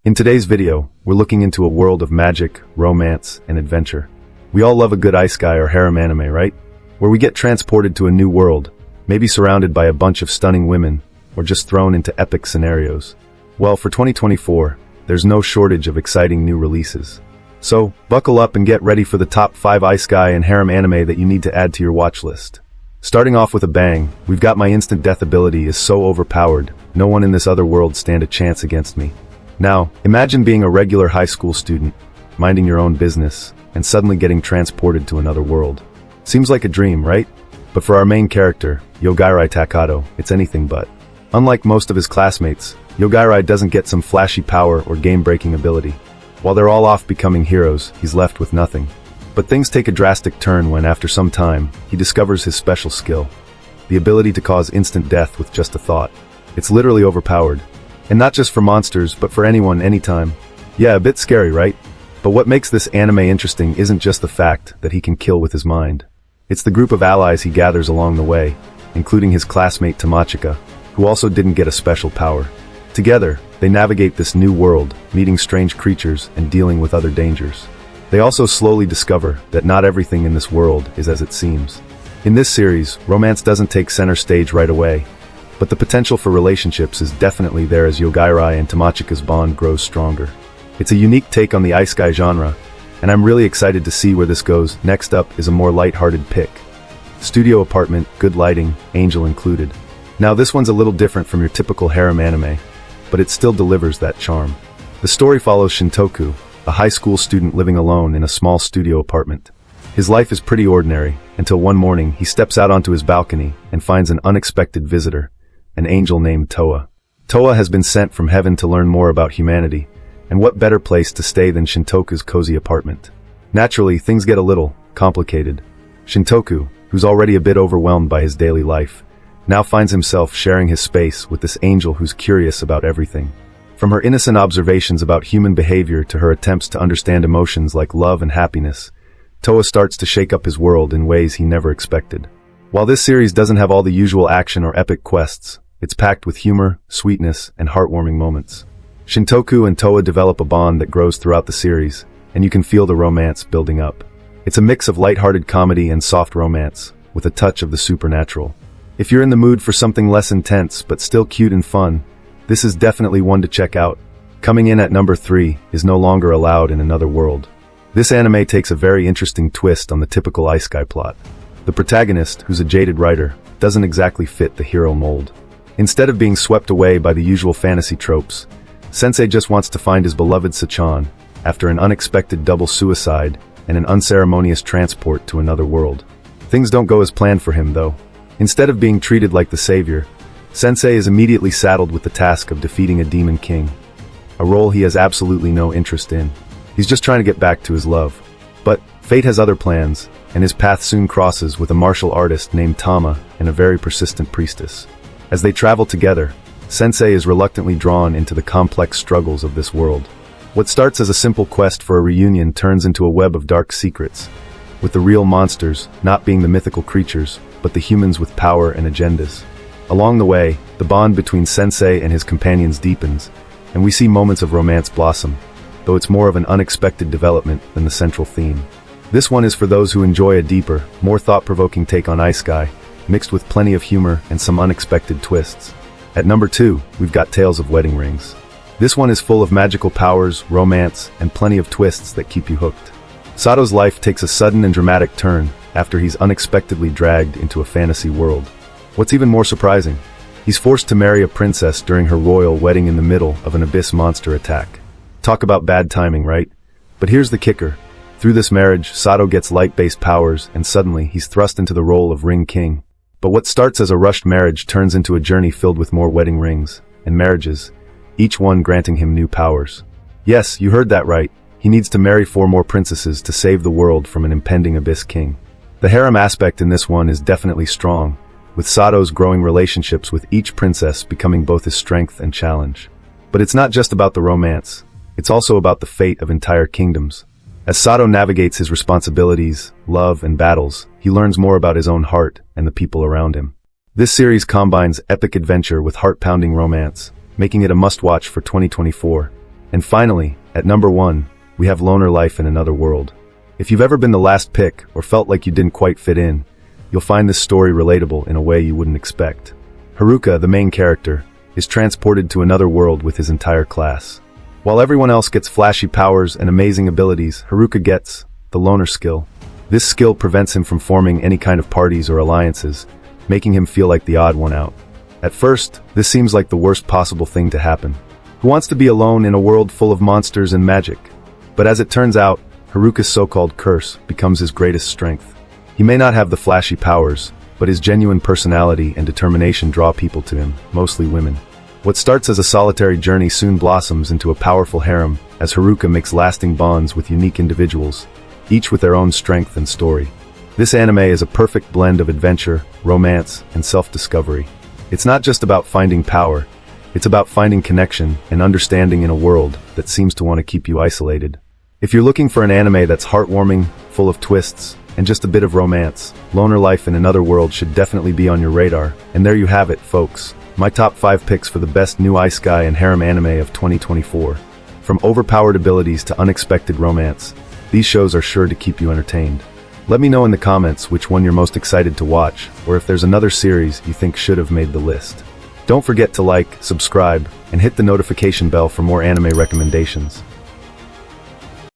In today's video, we're looking into a world of magic, romance, and adventure. We all love a good Isekai or harem anime, right? Where we get transported to a new world, maybe surrounded by a bunch of stunning women, or just thrown into epic scenarios. Well, for 2024, there's no shortage of exciting new releases. So, buckle up and get ready for the top 5 Isekai and harem anime that you need to add to your watch list. Starting off with a bang, we've got my instant death ability is so overpowered, no one in this other world stand a chance against me. Now, imagine being a regular high school student, minding your own business, and suddenly getting transported to another world. Seems like a dream, right? But for our main character, Yogairai Takato, it's anything but. Unlike most of his classmates, Yogairai doesn't get some flashy power or game-breaking ability. While they're all off becoming heroes, he's left with nothing. But things take a drastic turn when, after some time, he discovers his special skill. The ability to cause instant death with just a thought. It's literally overpowered. And not just for monsters, but for anyone, anytime. Yeah, a bit scary, right? But what makes this anime interesting isn't just the fact that he can kill with his mind. It's the group of allies he gathers along the way, including his classmate Tamachika, who also didn't get a special power. Together, they navigate this new world, meeting strange creatures and dealing with other dangers. They also slowly discover that not everything in this world is as it seems. In this series, romance doesn't take center stage right away, but the potential for relationships is definitely there as Yogairai and Tamachika's bond grows stronger. It's a unique take on the Isekai genre, and I'm really excited to see where this goes. Next up is a more light-hearted pick. Studio apartment, good lighting, angel included. Now this one's a little different from your typical harem anime, but it still delivers that charm. The story follows Shintoku, a high school student living alone in a small studio apartment. His life is pretty ordinary, until one morning he steps out onto his balcony and finds an unexpected visitor, an angel named Toa. Toa has been sent from heaven to learn more about humanity, and what better place to stay than Shintoku's cozy apartment. Naturally, things get a little complicated. Shintoku, who's already a bit overwhelmed by his daily life, now finds himself sharing his space with this angel who's curious about everything. From her innocent observations about human behavior to her attempts to understand emotions like love and happiness, Toa starts to shake up his world in ways he never expected. While this series doesn't have all the usual action or epic quests, it's packed with humor, sweetness, and heartwarming moments. Shintoku and Toa develop a bond that grows throughout the series, and you can feel the romance building up. It's a mix of lighthearted comedy and soft romance, with a touch of the supernatural. If you're in the mood for something less intense but still cute and fun, this is definitely one to check out. Coming in at number 3 is No Longer Allowed in Another World. This anime takes a very interesting twist on the typical Isekai plot. The protagonist, who's a jaded writer, doesn't exactly fit the hero mold. Instead of being swept away by the usual fantasy tropes, Sensei just wants to find his beloved Sachan after an unexpected double suicide and an unceremonious transport to another world. Things don't go as planned for him, though. Instead of being treated like the savior, Sensei is immediately saddled with the task of defeating a demon king, a role he has absolutely no interest in. He's just trying to get back to his love. But fate has other plans, and his path soon crosses with a martial artist named Tama and a very persistent priestess. As they travel together, Sensei is reluctantly drawn into the complex struggles of this world. What starts as a simple quest for a reunion turns into a web of dark secrets, with the real monsters not being the mythical creatures, but the humans with power and agendas. Along the way, the bond between Sensei and his companions deepens, and we see moments of romance blossom, though it's more of an unexpected development than the central theme. This one is for those who enjoy a deeper, more thought-provoking take on Isekai, mixed with plenty of humor and some unexpected twists. At number 2, we've got Tales of Wedding Rings. This one is full of magical powers, romance, and plenty of twists that keep you hooked. Sato's life takes a sudden and dramatic turn after he's unexpectedly dragged into a fantasy world. What's even more surprising, he's forced to marry a princess during her royal wedding in the middle of an abyss monster attack. Talk about bad timing, right? But here's the kicker. Through this marriage, Sato gets light-based powers, and suddenly he's thrust into the role of Ring King. But what starts as a rushed marriage turns into a journey filled with more wedding rings and marriages, each one granting him new powers. Yes, you heard that right. He needs to marry 4 more princesses to save the world from an impending abyss king. The harem aspect in this one is definitely strong, with Sato's growing relationships with each princess becoming both his strength and challenge. But it's not just about the romance, it's also about the fate of entire kingdoms. As Sato navigates his responsibilities, love, and battles, he learns more about his own heart and the people around him. This series combines epic adventure with heart-pounding romance, making it a must-watch for 2024. And finally, at number 1, we have Loner Life in Another World. If you've ever been the last pick or felt like you didn't quite fit in, you'll find this story relatable in a way you wouldn't expect. Haruka, the main character, is transported to another world with his entire class. While everyone else gets flashy powers and amazing abilities, Haruka gets the loner skill. This skill prevents him from forming any kind of parties or alliances, making him feel like the odd one out. At first, this seems like the worst possible thing to happen. Who wants to be alone in a world full of monsters and magic? But as it turns out, Haruka's so-called curse becomes his greatest strength. He may not have the flashy powers, but his genuine personality and determination draw people to him, mostly women. What starts as a solitary journey soon blossoms into a powerful harem as Haruka makes lasting bonds with unique individuals, each with their own strength and story. This anime is a perfect blend of adventure, romance, and self-discovery. It's not just about finding power, it's about finding connection and understanding in a world that seems to want to keep you isolated. If you're looking for an anime that's heartwarming, full of twists, and just a bit of romance, Loner Life in Another World should definitely be on your radar. And there you have it, folks. My top 5 picks for the best new Isekai and harem anime of 2024. From overpowered abilities to unexpected romance, these shows are sure to keep you entertained. Let me know in the comments which one you're most excited to watch, or if there's another series you think should have made the list. Don't forget to like, subscribe, and hit the notification bell for more anime recommendations.